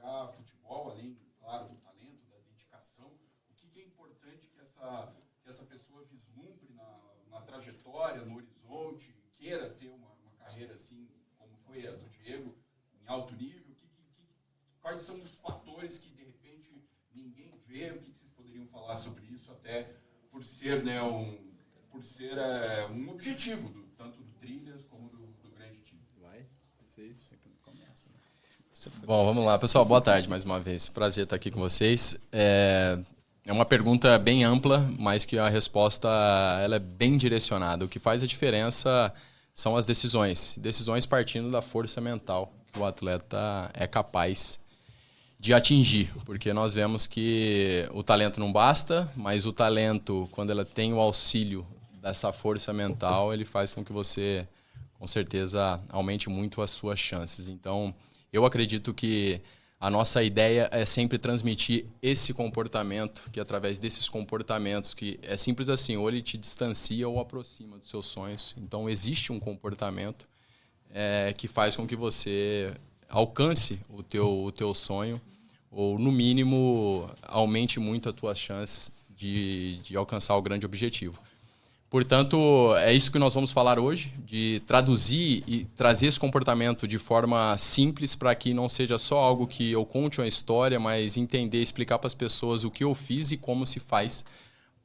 jogar futebol, além, claro, do talento, da dedicação, o que é importante que essa pessoa vislumbre na trajetória, no horizonte, queira ter uma carreira assim, como foi a do Diego, em alto nível? Quais são os fatores que, de repente, ninguém vê? O que vocês poderiam falar sobre isso, até por ser, né, um objetivo, tanto do Trilhas como do grande time? Vai, vocês começam. Bom, vamos lá, pessoal. Boa tarde mais uma vez. Prazer estar aqui com vocês. É uma pergunta bem ampla, mas que a resposta ela é bem direcionada. O que faz a diferença são as decisões. Decisões partindo da força mental que o atleta é capaz de atingir, porque nós vemos que o talento não basta, mas o talento, quando ela tem o auxílio dessa força mental, ele faz com que você, com certeza, aumente muito as suas chances. Então, eu acredito que a nossa ideia é sempre transmitir esse comportamento, que através desses comportamentos, que é simples assim, ou ele te distancia ou aproxima dos seus sonhos. Então, existe um comportamento que faz com que você alcance o teu sonho, ou, no mínimo, aumente muito a tua chance de alcançar o grande objetivo. Portanto, é isso que nós vamos falar hoje, de traduzir e trazer esse comportamento de forma simples para que não seja só algo que eu conte uma história, mas entender, explicar para as pessoas o que eu fiz e como se faz,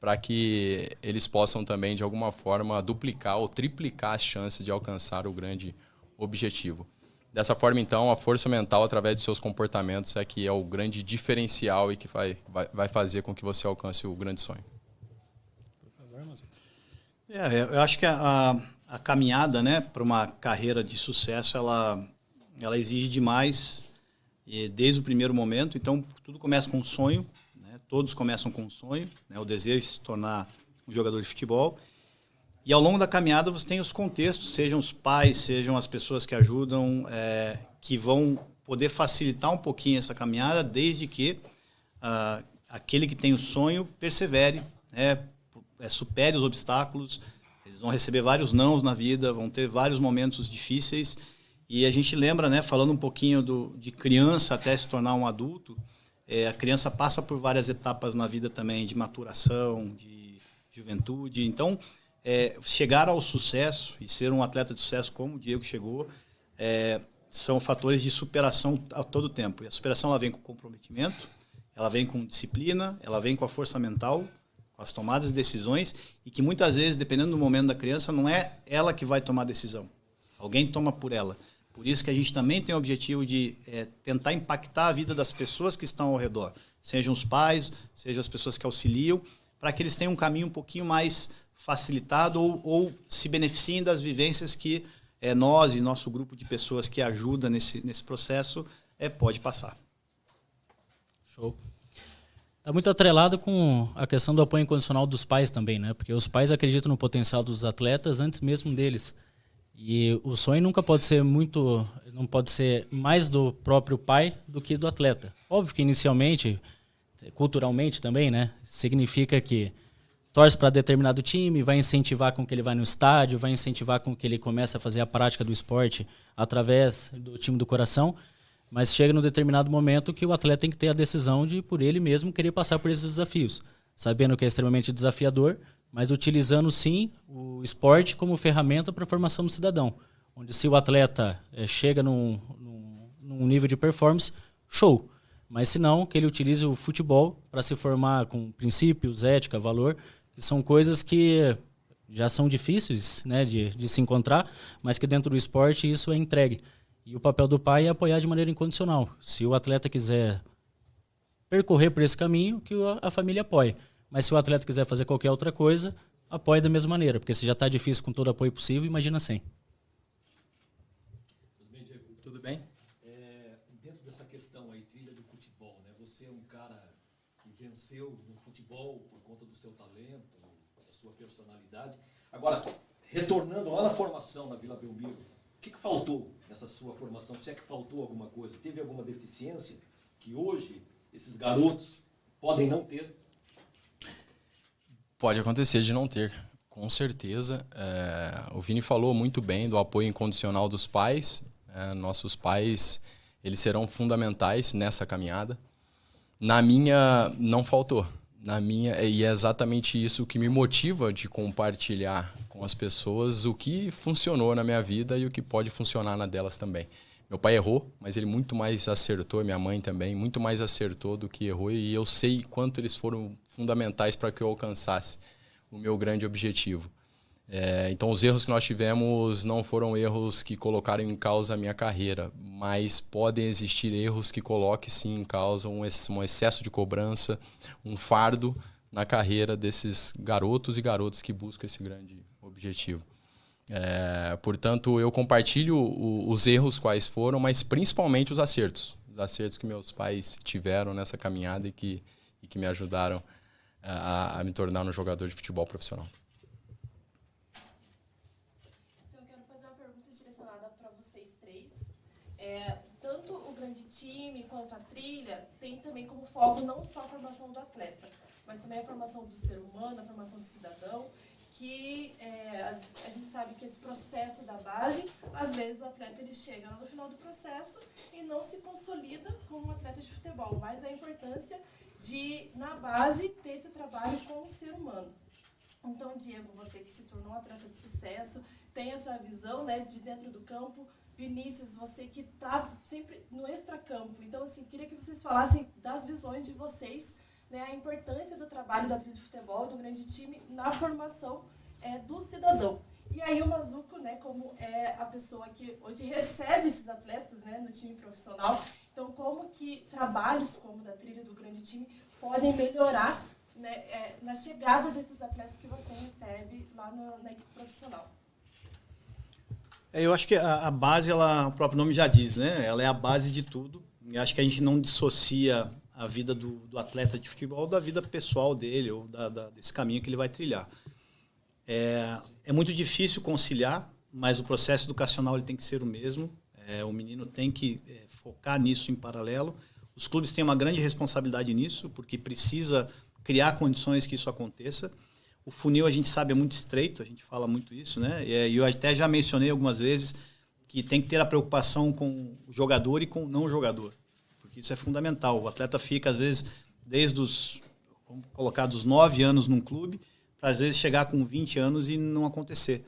para que eles possam também, de alguma forma, duplicar ou triplicar as chances de alcançar o grande objetivo. Dessa forma, então, a força mental, através de seus comportamentos, é que é o grande diferencial e que vai fazer com que você alcance o grande sonho. Eu acho que a caminhada, né, para uma carreira de sucesso, ela exige demais desde o primeiro momento. Então, tudo começa com um sonho, né? Todos começam com um sonho, né? O desejo de se tornar um jogador de futebol. E ao longo da caminhada você tem os contextos, sejam os pais, sejam as pessoas que ajudam, que vão poder facilitar um pouquinho essa caminhada, desde que aquele que tem o sonho persevere, supere os obstáculos. Eles vão receber vários nãos na vida, vão ter vários momentos difíceis. E a gente lembra, né, falando um pouquinho de criança até se tornar um adulto, a criança passa por várias etapas na vida também, de maturação, de juventude. Então, chegar ao sucesso e ser um atleta de sucesso como o Diego chegou, são fatores de superação a todo tempo. E a superação ela vem com comprometimento, ela vem com disciplina, ela vem com a força mental, com as tomadas de decisões, e que muitas vezes, dependendo do momento da criança, não é ela que vai tomar a decisão. Alguém toma por ela. Por isso que a gente também tem o objetivo de tentar impactar a vida das pessoas que estão ao redor, sejam os pais, sejam as pessoas que auxiliam, para que eles tenham um caminho um pouquinho mais facilitado ou se beneficiem das vivências que nós e nosso grupo de pessoas que ajuda nesse processo pode passar. Show. Está muito atrelado com a questão do apoio incondicional dos pais também, né? Porque os pais acreditam no potencial dos atletas antes mesmo deles. E o sonho nunca pode ser não pode ser mais do próprio pai do que do atleta. Óbvio que inicialmente, culturalmente também, né? Significa que torce para determinado time, vai incentivar com que ele vá no estádio, vai incentivar com que ele comece a fazer a prática do esporte através do time do coração, mas chega num determinado momento que o atleta tem que ter a decisão de, por ele mesmo, querer passar por esses desafios, sabendo que é extremamente desafiador, mas utilizando, sim, o esporte como ferramenta para a formação do cidadão, onde se o atleta chega num nível de performance, show, mas se não, que ele utilize o futebol para se formar com princípios, ética, valor, que são coisas que já são difíceis, né, de se encontrar, mas que dentro do esporte isso é entregue. E o papel do pai é apoiar de maneira incondicional. Se o atleta quiser percorrer por esse caminho, que a família apoie. Mas se o atleta quiser fazer qualquer outra coisa, apoie da mesma maneira, porque se já está difícil com todo o apoio possível, imagina sem. Tudo bem, Diego? Tudo bem? Dentro dessa questão aí, trilha do futebol, né? Você é um cara que venceu no futebol por conta do seu talento, da sua personalidade. Agora, retornando lá na formação na Vila Belmiro, o que faltou nessa sua formação? Se é que faltou alguma coisa? Teve alguma deficiência que hoje esses garotos podem não ter? Pode acontecer de não ter, com certeza. O Vini falou muito bem do apoio incondicional dos pais. Nossos pais, eles serão fundamentais nessa caminhada. Na minha, não faltou. Na minha, e é exatamente isso que me motiva de compartilhar com as pessoas o que funcionou na minha vida e o que pode funcionar na delas também. Meu pai errou, mas ele muito mais acertou, minha mãe também, muito mais acertou do que errou, e eu sei quanto eles foram fundamentais para que eu alcançasse o meu grande objetivo. Então, os erros que nós tivemos não foram erros que colocaram em causa a minha carreira, mas podem existir erros que coloquem sim em causa um excesso de cobrança, um fardo na carreira desses garotos e garotas que buscam esse grande objetivo. Portanto, eu compartilho os erros quais foram, mas principalmente os acertos que meus pais tiveram nessa caminhada e que me ajudaram a me tornar um jogador de futebol profissional. Então, eu quero fazer uma pergunta direcionada para vocês três. Tanto o grande time quanto a trilha tem também como foco não só a formação do atleta, mas também a formação do ser humano, a formação do cidadão, que a gente sabe que esse processo da base, às vezes o atleta ele chega lá no final do processo e não se consolida como um atleta de futebol, mas a importância de, na base, ter esse trabalho com o ser humano. Então, Diego, você que se tornou um atleta de sucesso, tem essa visão, né, de dentro do campo. Vinícius, você que está sempre no extracampo. Então, assim, queria que vocês falassem das visões de vocês, né, a importância do trabalho da trilha de futebol, do grande time, na formação do cidadão. E aí o Mazuco, né, como é a pessoa que hoje recebe esses atletas, né, no time profissional, então como que trabalhos como da trilha do grande time podem melhorar, né, na chegada desses atletas que você recebe lá na equipe profissional? Eu acho que a base, o próprio nome já diz, né? Ela é a base de tudo. E acho que a gente não dissocia a vida do atleta de futebol da vida pessoal dele ou desse caminho que ele vai trilhar. É muito difícil conciliar, mas o processo educacional ele tem que ser o mesmo. O menino tem que focar nisso em paralelo. Os clubes têm uma grande responsabilidade nisso, porque precisa criar condições que isso aconteça. O funil, a gente sabe, é muito estreito, a gente fala muito isso, né? E eu até já mencionei algumas vezes que tem que ter a preocupação com o jogador e com o não jogador, porque isso é fundamental. O atleta fica, às vezes, desde vamos colocar, dos 9 anos num clube, para às vezes chegar com 20 anos e não acontecer.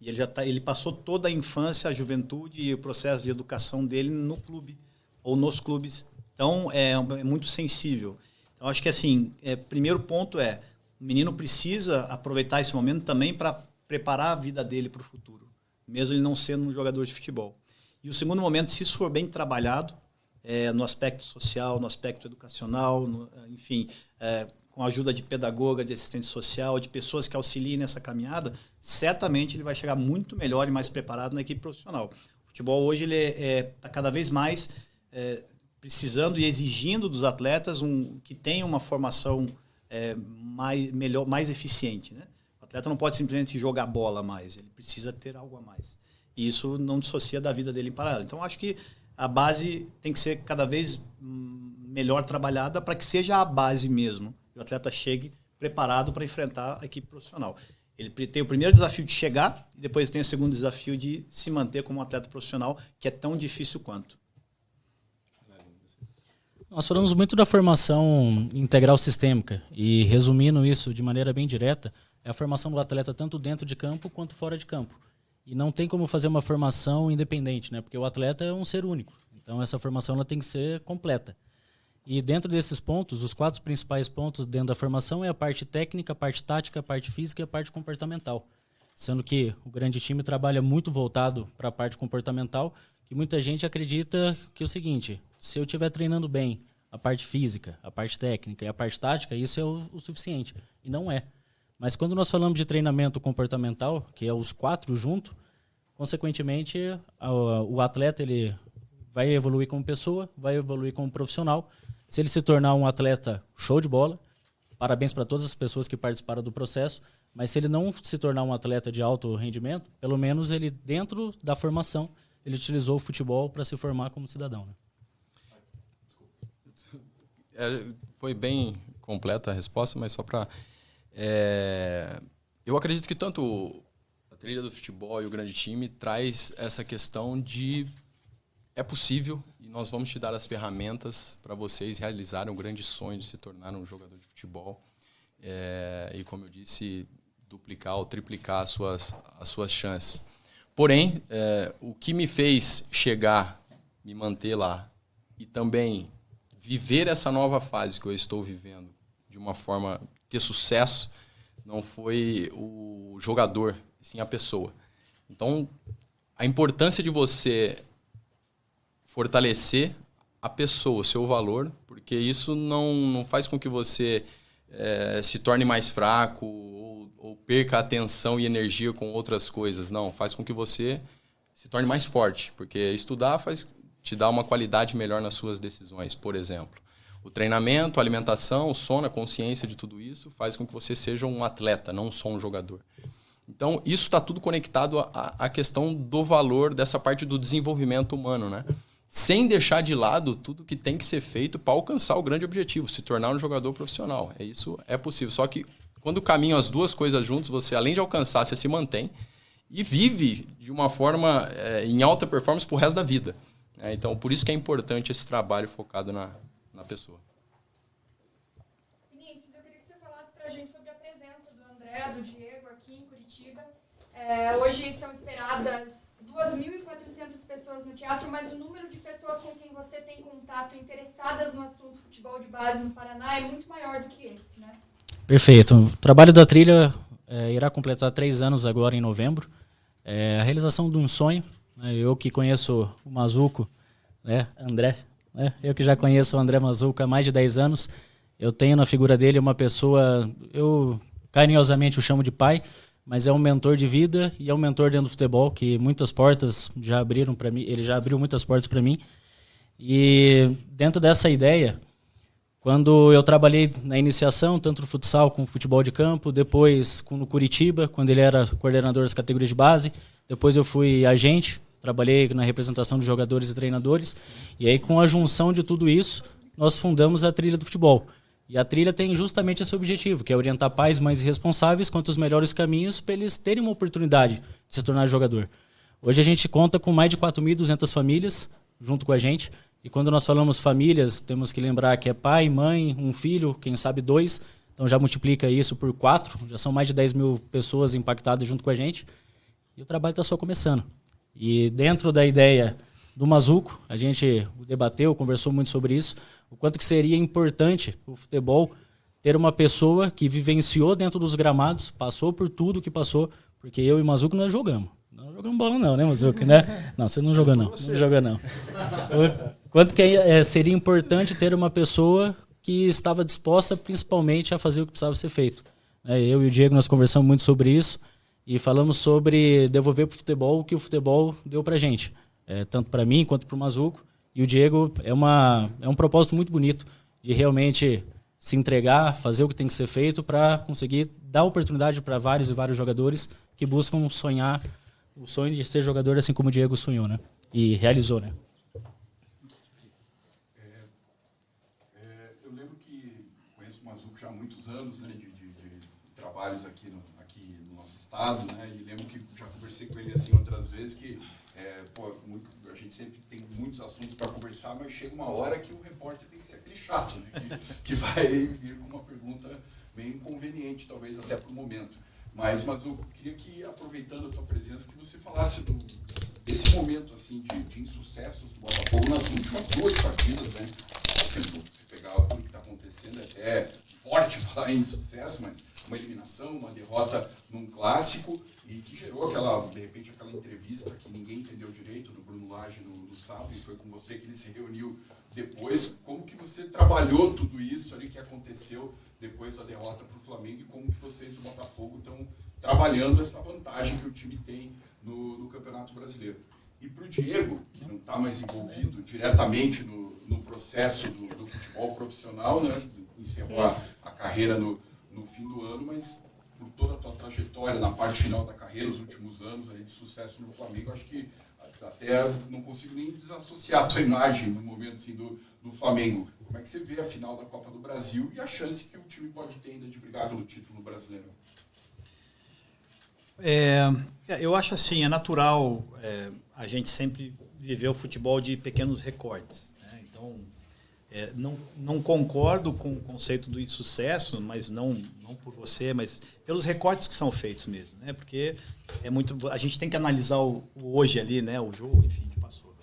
E ele passou toda a infância, a juventude e o processo de educação dele no clube, ou nos clubes. Então, é muito sensível. Então, acho que, assim, primeiro ponto o menino precisa aproveitar esse momento também para preparar a vida dele para o futuro, mesmo ele não sendo um jogador de futebol. E o segundo momento, se isso for bem trabalhado, no aspecto social, no aspecto educacional, enfim, com a ajuda de pedagoga, de assistente social, de pessoas que auxiliem nessa caminhada, certamente ele vai chegar muito melhor e mais preparado na equipe profissional. O futebol hoje está cada vez mais precisando e exigindo dos atletas que tenham uma formação mais eficiente, né? O atleta não pode simplesmente jogar bola mais, ele precisa ter algo a mais. E isso não dissocia da vida dele em paralelo. Então, acho que a base tem que ser cada vez melhor trabalhada para que seja a base mesmo. E o atleta chegue preparado para enfrentar a equipe profissional. Ele tem o primeiro desafio de chegar e depois tem o segundo desafio de se manter como um atleta profissional, que é tão difícil quanto. Nós falamos muito da formação integral sistêmica e, resumindo isso de maneira bem direta, é a formação do atleta tanto dentro de campo quanto fora de campo. E não tem como fazer uma formação independente, né? Porque o atleta é um ser único. Então, essa formação ela tem que ser completa. E dentro desses pontos, os 4 principais pontos dentro da formação é a parte técnica, a parte tática, a parte física e a parte comportamental. Sendo que o grande time trabalha muito voltado para a parte comportamental, que muita gente acredita que é o seguinte: se eu estiver treinando bem a parte física, a parte técnica e a parte tática, isso é o suficiente. E não é. Mas quando nós falamos de treinamento comportamental, que é os 4 juntos, consequentemente, o atleta ele vai evoluir como pessoa, vai evoluir como profissional. Se ele se tornar um atleta show de bola, parabéns para todas as pessoas que participaram do processo, mas se ele não se tornar um atleta de alto rendimento, pelo menos ele, dentro da formação, ele utilizou o futebol para se formar como cidadão, né? Foi bem completa a resposta, mas só para... eu acredito que tanto a trilha do futebol e o grande time traz essa questão de... É possível, e nós vamos te dar as ferramentas para vocês realizarem um grande sonho de se tornar um jogador de futebol. E, como eu disse, duplicar ou triplicar as suas chances. Porém, o que me fez chegar, me manter lá e também viver essa nova fase que eu estou vivendo de uma forma, ter sucesso, não foi o jogador, sim a pessoa. Então, a importância de você fortalecer a pessoa, o seu valor, porque isso não faz com que você se torne mais fraco ou perca atenção e energia com outras coisas. Não, faz com que você se torne mais forte, porque estudar te dá uma qualidade melhor nas suas decisões, por exemplo. O treinamento, a alimentação, o sono, a consciência de tudo isso faz com que você seja um atleta, não só um jogador. Então, isso está tudo conectado à questão do valor dessa parte do desenvolvimento humano, né? Sem deixar de lado tudo que tem que ser feito para alcançar o grande objetivo, se tornar um jogador profissional. Isso é possível. Só que quando caminham as duas coisas juntas, você, além de alcançar, você se mantém e vive de uma forma em alta performance pro resto da vida. Então, por isso que é importante esse trabalho focado na pessoa. Vinícius, eu queria que você falasse para a gente sobre a presença do André, do Diego aqui em Curitiba. Hoje são esperadas 2.400 pessoas no teatro, mas o número de pessoas com quem você tem contato interessadas no assunto futebol de base no Paraná é muito maior do que esse, né? Perfeito. O trabalho da trilha irá completar 3 anos agora em novembro. A realização de um sonho. Eu que conheço o Mazuco, André, eu que já conheço o André Mazuco há mais de 10 anos, eu tenho na figura dele uma pessoa, eu carinhosamente o chamo de pai, mas é um mentor de vida e é um mentor dentro do futebol, que muitas portas já abriram para mim, ele já abriu muitas portas para mim. E dentro dessa ideia, quando eu trabalhei na iniciação, tanto no futsal como no futebol de campo, depois no Curitiba, quando ele era coordenador das categorias de base, depois eu fui agente, trabalhei na representação de jogadores e treinadores, e aí com a junção de tudo isso, nós fundamos a Trilha do Futebol. E a Trilha tem justamente esse objetivo, que é orientar pais, mães e responsáveis quanto aos melhores caminhos para eles terem uma oportunidade de se tornar jogador. Hoje a gente conta com mais de 4.200 famílias junto com a gente, e quando nós falamos famílias, temos que lembrar que é pai, mãe, um filho, quem sabe 2, então já multiplica isso por 4, já são mais de 10 mil pessoas impactadas junto com a gente, e o trabalho está só começando. E dentro da ideia do Mazuco, a gente debateu, conversou muito sobre isso, o quanto que seria importante o futebol ter uma pessoa que vivenciou dentro dos gramados, passou por tudo que passou, porque eu e o Mazuco nós jogamos. Não jogamos bola não, né, Mazuco? Né? Não, você não jogou não. Não jogou não. Quanto que seria importante ter uma pessoa que estava disposta principalmente a fazer o que precisava ser feito. Eu e o Diego nós conversamos muito sobre isso e falamos sobre devolver para o futebol o que o futebol deu para a gente. Tanto para mim quanto para o Mazuco. E o Diego é um propósito muito bonito de realmente se entregar, fazer o que tem que ser feito para conseguir dar oportunidade para vários e vários jogadores que buscam sonhar o sonho de ser jogador assim como o Diego sonhou, né? E realizou, né? Eu lembro que conheço o Mazuco já há muitos anos, né, de trabalhos aqui no nosso estado, né? E lembro que já conversei com ele assim outras vezes que a gente sempre tem muitos assuntos para conversar, mas chega uma hora que o repórter tem que ser aquele chato, né? Que vai vir com uma pergunta bem inconveniente, talvez até para o momento. Mas eu queria que, aproveitando a tua presença, que você falasse desse momento assim, de insucessos do Botafogo nas últimas 2 partidas, né? Se pegar tudo que está acontecendo, é até forte falar em insucesso, mas uma eliminação, uma derrota num clássico, e que gerou de repente, aquela entrevista que ninguém entendeu direito do Bruno Lage no sábado, e foi com você que ele se reuniu depois. Como que você trabalhou tudo isso ali que aconteceu depois da derrota para o Flamengo, e como que vocês do Botafogo estão trabalhando essa vantagem que o time tem no Campeonato Brasileiro? E para o Diego, que não está mais envolvido diretamente no processo do futebol profissional, né? Encerrou a carreira no fim do ano, mas por toda a tua trajetória na parte final da carreira, os últimos anos ali de sucesso no Flamengo, acho que até não consigo nem desassociar a tua imagem no momento assim, do Flamengo. Como é que você vê a final da Copa do Brasil e a chance que o time pode ter ainda de brigar pelo título brasileiro? Eu acho assim, é natural a gente sempre viver o futebol de pequenos recortes, né? Então, não concordo com o conceito do insucesso, mas não por você, mas pelos recortes que são feitos mesmo, né? Porque a gente tem que analisar o hoje ali, né? O jogo, enfim, que passou.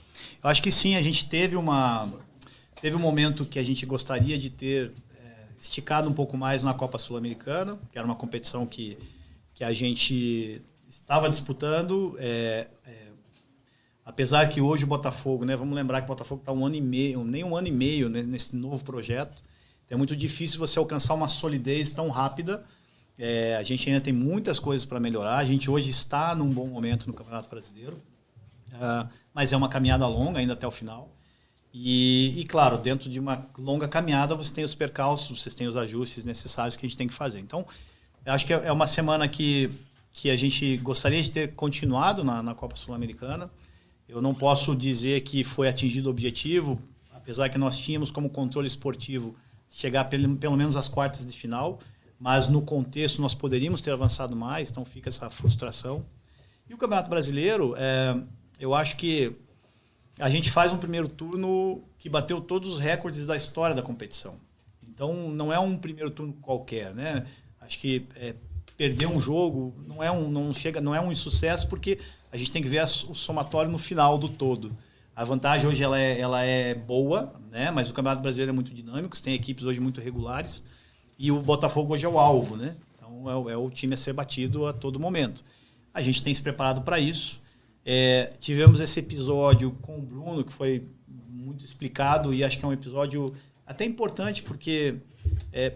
Eu acho que sim, a gente teve um momento que a gente gostaria de ter esticado um pouco mais na Copa Sul-Americana, que era uma competição que a gente estava disputando, apesar que hoje o Botafogo, né, vamos lembrar que o Botafogo está nem um ano e meio nesse novo projeto, então é muito difícil você alcançar uma solidez tão rápida. A gente ainda tem muitas coisas para melhorar, a gente hoje está num bom momento no Campeonato Brasileiro, mas é uma caminhada longa ainda até o final. E, claro, dentro de uma longa caminhada você tem os percalços, você tem os ajustes necessários que a gente tem que fazer. Então, eu acho que é uma semana que a gente gostaria de ter continuado na Copa Sul-Americana. Eu não posso dizer que foi atingido o objetivo, apesar que nós tínhamos como controle esportivo chegar pelo menos às quartas de final, mas no contexto nós poderíamos ter avançado mais, então fica essa frustração. E o Campeonato Brasileiro, eu acho que a gente faz um primeiro turno que bateu todos os recordes da história da competição. Então, não é um primeiro turno qualquer, né? Acho que perder um jogo não é um insucesso, porque a gente tem que ver o somatório no final do todo. A vantagem hoje ela é boa, né? Mas o Campeonato Brasileiro é muito dinâmico, você tem equipes hoje muito regulares, e o Botafogo hoje é o alvo, né? Então, é o time a ser batido a todo momento. A gente tem se preparado para isso. Tivemos esse episódio com o Bruno, que foi muito explicado, e acho que é um episódio até importante, porque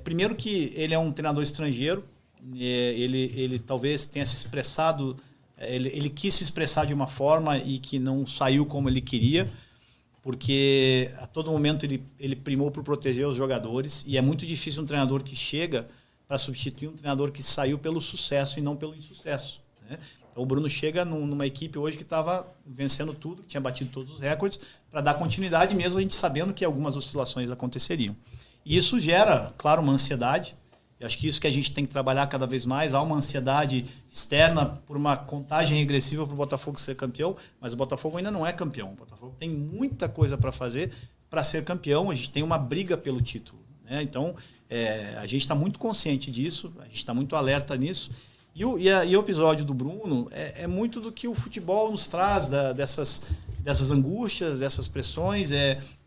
primeiro que ele é um treinador estrangeiro, ele talvez tenha se expressado, ele quis se expressar de uma forma e que não saiu como ele queria, porque a todo momento ele primou por proteger os jogadores, e é muito difícil um treinador que chega para substituir um treinador que saiu pelo sucesso e não pelo insucesso, né? Então, o Bruno chega numa equipe hoje que estava vencendo tudo, que tinha batido todos os recordes, para dar continuidade, mesmo a gente sabendo que algumas oscilações aconteceriam. E isso gera, claro, uma ansiedade. Eu acho que isso que a gente tem que trabalhar cada vez mais. Há uma ansiedade externa por uma contagem regressiva para o Botafogo ser campeão, mas o Botafogo ainda não é campeão. O Botafogo tem muita coisa para fazer para ser campeão. A gente tem uma briga pelo título, né? Então, a gente está muito consciente disso, a gente está muito alerta nisso. E o episódio do Bruno é muito do que o futebol nos traz, dessas angústias, dessas pressões.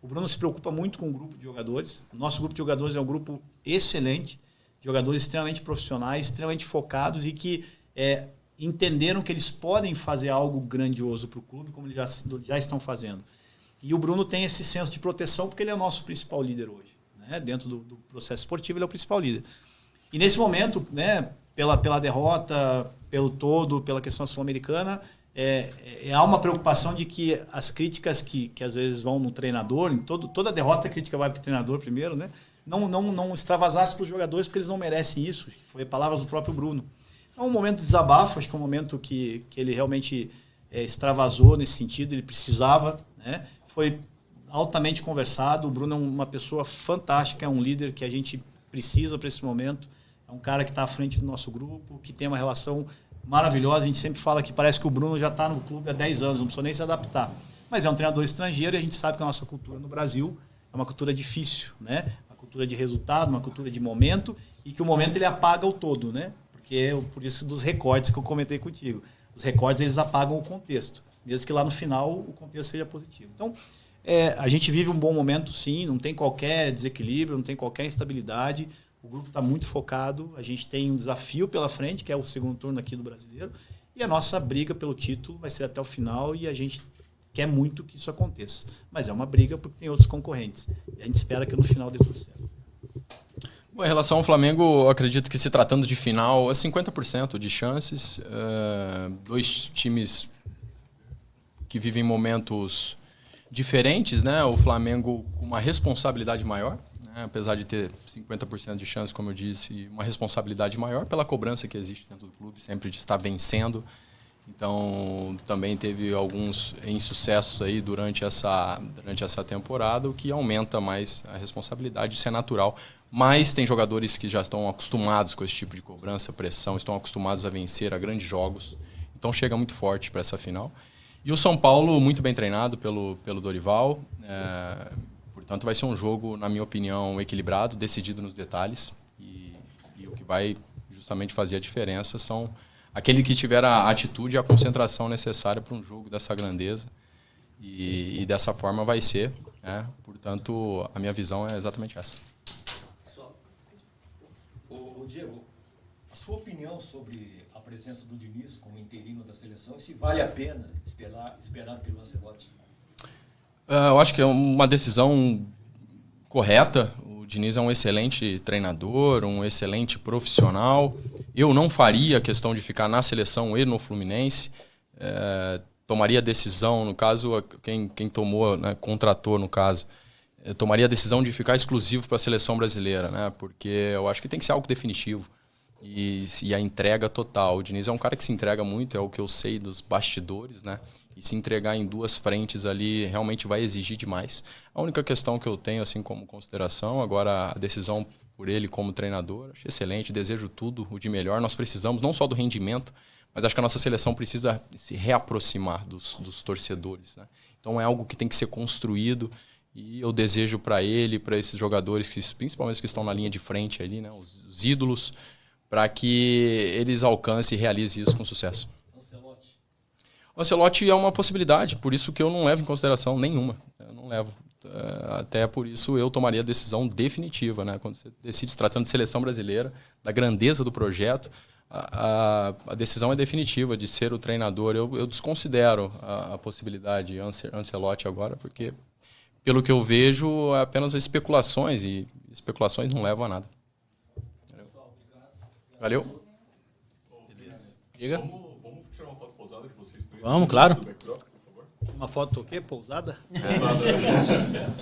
O Bruno se preocupa muito com o grupo de jogadores. O nosso grupo de jogadores é um grupo excelente, jogadores extremamente profissionais, extremamente focados e que entenderam que eles podem fazer algo grandioso para o clube, como eles já estão fazendo. E o Bruno tem esse senso de proteção porque ele é o nosso principal líder hoje, né? Dentro do processo esportivo, ele é o principal líder. E nesse momento, né, pela derrota, pelo todo, pela questão sul-americana, há uma preocupação de que as críticas que às vezes vão no treinador, toda derrota a crítica vai para o treinador primeiro, né? Não extravasasse para os jogadores, porque eles não merecem isso. Foi palavras do próprio Bruno. Então, é um momento de desabafo, acho que é um momento que ele realmente extravasou nesse sentido, ele precisava, né? Foi altamente conversado. O Bruno é uma pessoa fantástica, é um líder que a gente precisa para esse momento. É um cara que está à frente do nosso grupo, que tem uma relação maravilhosa. A gente sempre fala que parece que o Bruno já está no clube há 10 anos, não precisa nem se adaptar. Mas é um treinador estrangeiro e a gente sabe que a nossa cultura no Brasil é uma cultura difícil, né? Uma cultura de resultado, uma cultura de momento, e que o momento ele apaga o todo, né? Porque por isso dos recordes que eu comentei contigo. Os recordes eles apagam o contexto, mesmo que lá no final o contexto seja positivo. Então, a gente vive um bom momento, sim, não tem qualquer desequilíbrio, não tem qualquer instabilidade. O grupo está muito focado, a gente tem um desafio pela frente, que é o segundo turno aqui do Brasileiro, e a nossa briga pelo título vai ser até o final, e a gente quer muito que isso aconteça. Mas é uma briga porque tem outros concorrentes. E a gente espera que no final dê tudo certo. Bom, em relação ao Flamengo, eu acredito que se tratando de final, é 50% de chances. Dois times que vivem momentos diferentes, né? O Flamengo com uma responsabilidade maior, apesar de ter 50% de chance, como eu disse, uma responsabilidade maior pela cobrança que existe dentro do clube, sempre de estar vencendo Então, também teve alguns insucessos aí durante essa temporada, o que aumenta mais a responsabilidade, isso é natural. Mas tem jogadores que já estão acostumados com esse tipo de cobrança, pressão, estão acostumados a vencer a grandes jogos. Então, chega muito forte para essa final. E o São Paulo, muito bem treinado pelo Dorival. Portanto, vai ser um jogo, na minha opinião, equilibrado, decidido nos detalhes. E o que vai justamente fazer a diferença são aquele que tiver a atitude e a concentração necessária para um jogo dessa grandeza. E dessa forma vai ser. Né? Portanto, a minha visão é exatamente essa. Ô Diego, a sua opinião sobre a presença do Diniz como interino da seleção e se vale a pena esperar pelo Ancelotti? Eu acho que é uma decisão correta. O Diniz é um excelente treinador, um excelente profissional. Eu não faria questão de ficar na seleção e no Fluminense. Tomaria a decisão, no caso, quem tomou, né, contratou no caso, tomaria a decisão de ficar exclusivo para a seleção brasileira, né? Porque eu acho que tem que ser algo definitivo e a entrega total. O Diniz é um cara que se entrega muito, é o que eu sei dos bastidores, né? E se entregar em duas frentes ali realmente vai exigir demais. A única questão que eu tenho assim como consideração, agora a decisão por ele como treinador, acho excelente, desejo tudo o de melhor. Nós precisamos não só do rendimento, mas acho que a nossa seleção precisa se reaproximar dos torcedores, né? Então é algo que tem que ser construído. E eu desejo para ele, para esses jogadores, principalmente que estão na linha de frente ali, né, os ídolos, para que eles alcancem e realizem isso com sucesso. O Ancelotti é uma possibilidade, por isso que eu não levo em consideração nenhuma. Eu não levo. Até por isso eu tomaria a decisão definitiva, né? Quando você decide se tratando de seleção brasileira, da grandeza do projeto, a decisão é definitiva de ser o treinador. Eu desconsidero a possibilidade Ancelotti agora, porque pelo que eu vejo, é apenas especulações, e especulações não levam a nada. Valeu. Beleza. Diga. Vamos tirar uma foto pousada que vocês três. Vamos, claro. Do backdrop, por favor. Uma foto o quê? Pousada? Pousada.